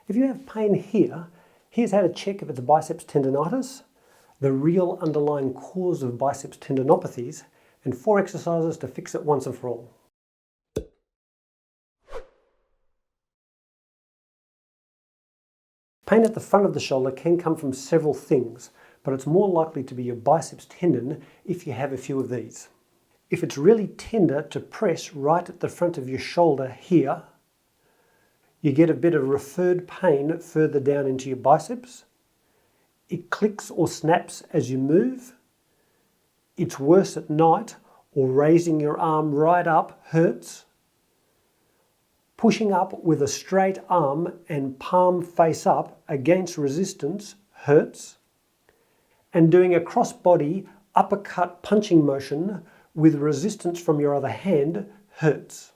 If you have pain here, here's how to check if it's biceps tendonitis, the real underlying cause of biceps tendinopathies, and 4 exercises to fix it once and for all. Pain at the front of the shoulder can come from several things, but it's more likely to be your biceps tendon if you have a few of these. If it's really tender to press right at the front of your shoulder here, you get a bit of referred pain further down into your biceps. It clicks or snaps as you move. It's worse at night, or raising your arm right up hurts. Pushing up with a straight arm and palm face up against resistance hurts. And doing a cross-body uppercut punching motion with resistance from your other hand hurts.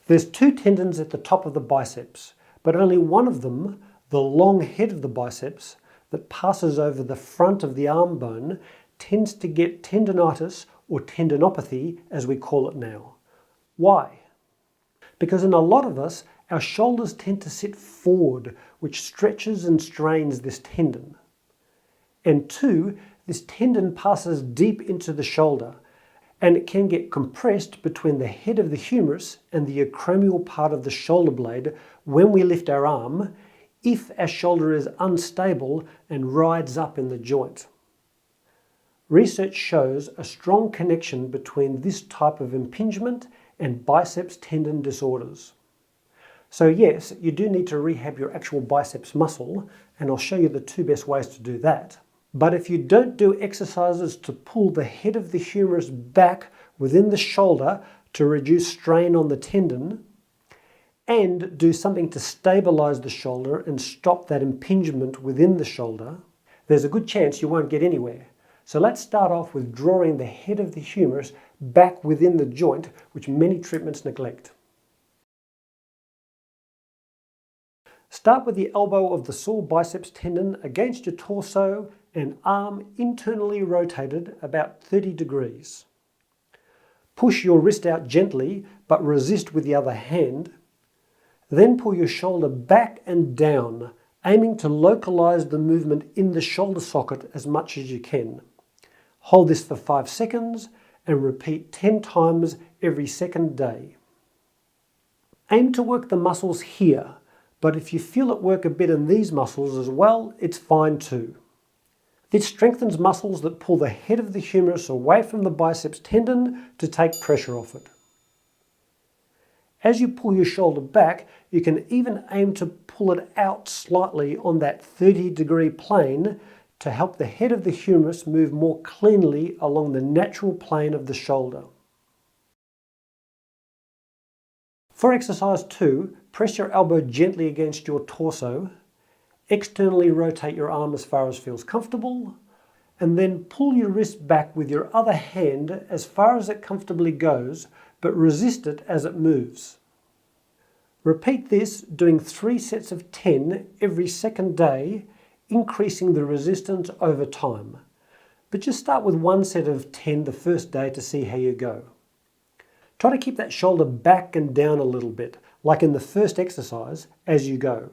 There's 2 tendons at the top of the biceps, but only one of them, the long head of the biceps, that passes over the front of the arm bone, tends to get tendonitis or tendinopathy, as we call it now. Why? Because in a lot of us, our shoulders tend to sit forward, which stretches and strains this tendon. And 2, this tendon passes deep into the shoulder, and it can get compressed between the head of the humerus and the acromial part of the shoulder blade when we lift our arm, if our shoulder is unstable and rides up in the joint. Research shows a strong connection between this type of impingement and biceps tendon disorders. So yes, you do need to rehab your actual biceps muscle, and I'll show you the 2 best ways to do that. But if you don't do exercises to pull the head of the humerus back within the shoulder to reduce strain on the tendon, and do something to stabilize the shoulder and stop that impingement within the shoulder, there's a good chance you won't get anywhere. So let's start off with drawing the head of the humerus back within the joint, which many treatments neglect. Start with the elbow of the sore biceps tendon against your torso and arm internally rotated about 30 degrees. Push your wrist out gently, but resist with the other hand. Then pull your shoulder back and down, aiming to localize the movement in the shoulder socket as much as you can. Hold this for 5 seconds and repeat 10 times every second day. Aim to work the muscles here, but if you feel it work a bit in these muscles as well, it's fine too. This strengthens muscles that pull the head of the humerus away from the biceps tendon to take pressure off it. As you pull your shoulder back, you can even aim to pull it out slightly on that 30-degree plane to help the head of the humerus move more cleanly along the natural plane of the shoulder. For exercise 2, press your elbow gently against your torso, externally rotate your arm as far as feels comfortable, and then pull your wrist back with your other hand as far as it comfortably goes, but resist it as it moves. Repeat this, doing 3 sets of 10 every second day, increasing the resistance over time. But just start with 1 set of 10 the first day to see how you go. Try to keep that shoulder back and down a little bit, like in the first exercise, as you go.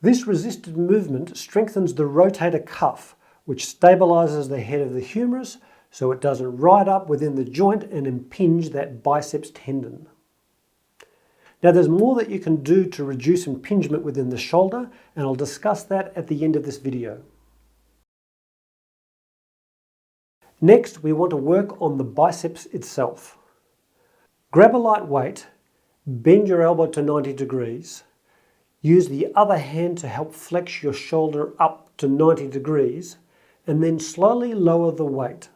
This resisted movement strengthens the rotator cuff, which stabilizes the head of the humerus so it doesn't ride up within the joint and impinge that biceps tendon. Now there's more that you can do to reduce impingement within the shoulder, and I'll discuss that at the end of this video. Next, we want to work on the biceps itself. Grab a light weight, bend your elbow to 90 degrees, use the other hand to help flex your shoulder up to 90 degrees, and then slowly lower the weight.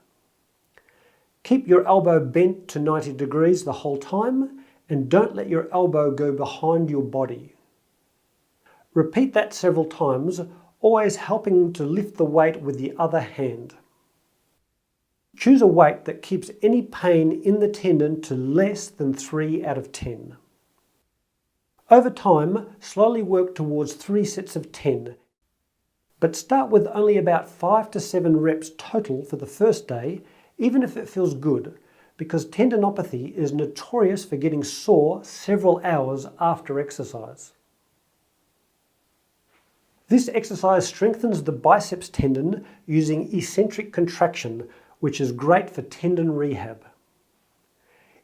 Keep your elbow bent to 90 degrees the whole time, and don't let your elbow go behind your body. Repeat that several times, always helping to lift the weight with the other hand. Choose a weight that keeps any pain in the tendon to less than 3 out of 10. Over time, slowly work towards 3 sets of 10, but start with only about 5 to 7 reps total for the first day, even if it feels good, because tendinopathy is notorious for getting sore several hours after exercise. This exercise strengthens the biceps tendon using eccentric contraction, which is great for tendon rehab.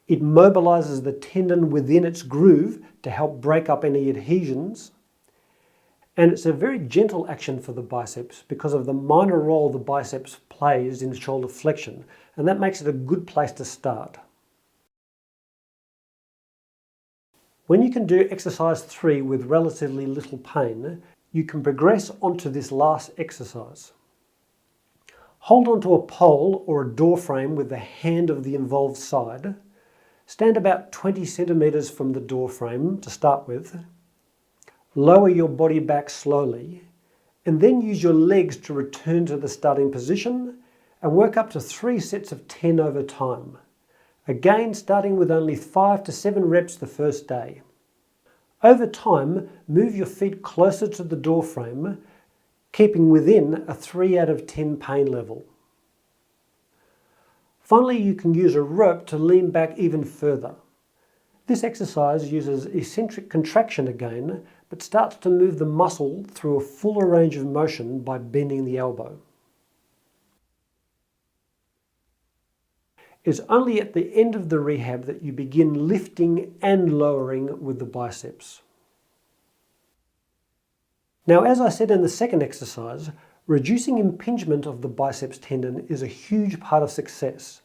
It mobilizes the tendon within its groove to help break up any adhesions. And it's a very gentle action for the biceps because of the minor role the biceps plays in shoulder flexion, and that makes it a good place to start. When you can do exercise 3 with relatively little pain, you can progress onto this last exercise. Hold onto a pole or a door frame with the hand of the involved side. Stand about 20 centimeters from the door frame to start with. Lower your body back slowly, and then use your legs to return to the starting position and work up to 3 sets of 10 over time. Again, starting with only 5 to 7 reps the first day. Over time, move your feet closer to the door frame, keeping within a 3 out of 10 pain level. Finally, you can use a rope to lean back even further. This exercise uses eccentric contraction again, but starts to move the muscle through a fuller range of motion by bending the elbow. It's only at the end of the rehab that you begin lifting and lowering with the biceps. Now, as I said in the second exercise, reducing impingement of the biceps tendon is a huge part of success.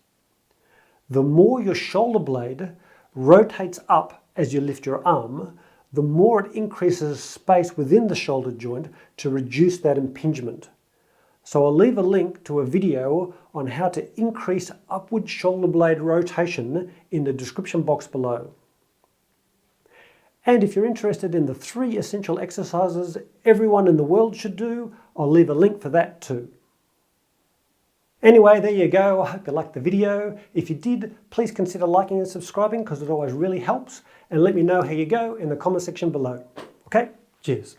The more your shoulder blade rotates up as you lift your arm, the more it increases space within the shoulder joint to reduce that impingement. So I'll leave a link to a video on how to increase upward shoulder blade rotation in the description box below. And if you're interested in the 3 essential exercises everyone in the world should do, I'll leave a link for that too. Anyway, there you go. I hope you liked the video. If you did, please consider liking and subscribing because it always really helps. And let me know how you go in the comment section below. Okay, cheers.